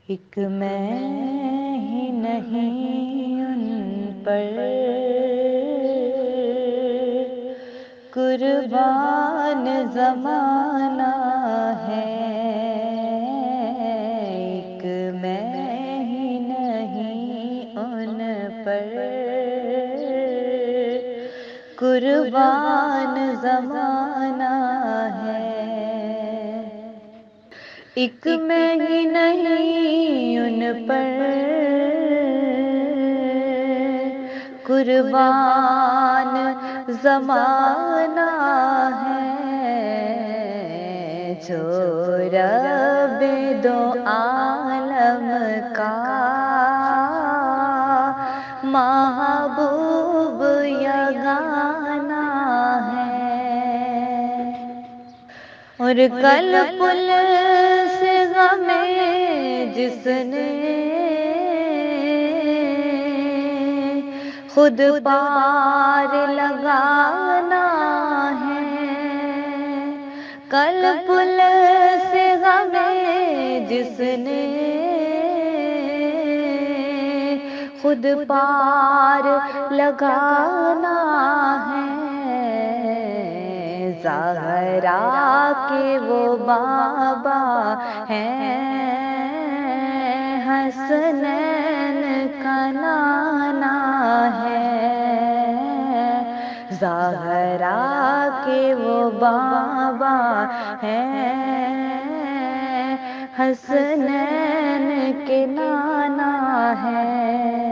ایک میں ہی نہیں ان پر قربان زمانہ ہے، ایک میں ہی نہیں ان پر قربان زمانہ ہے، ایک میں ہی نہیں ان پر قربان زمانہ ہے، جو رب دو عالم کا محبوب یگانہ ہے، اور کل پل سے غم جس نے خود پار لگانا ہے، کل پل سے غم جس نے خود پار لگانا ہے، زہرا کے وہ بابا ہیں، حسنین کا نانا ہے، زہرا کے وہ بابا ہیں، حسنین کے نانا ہے۔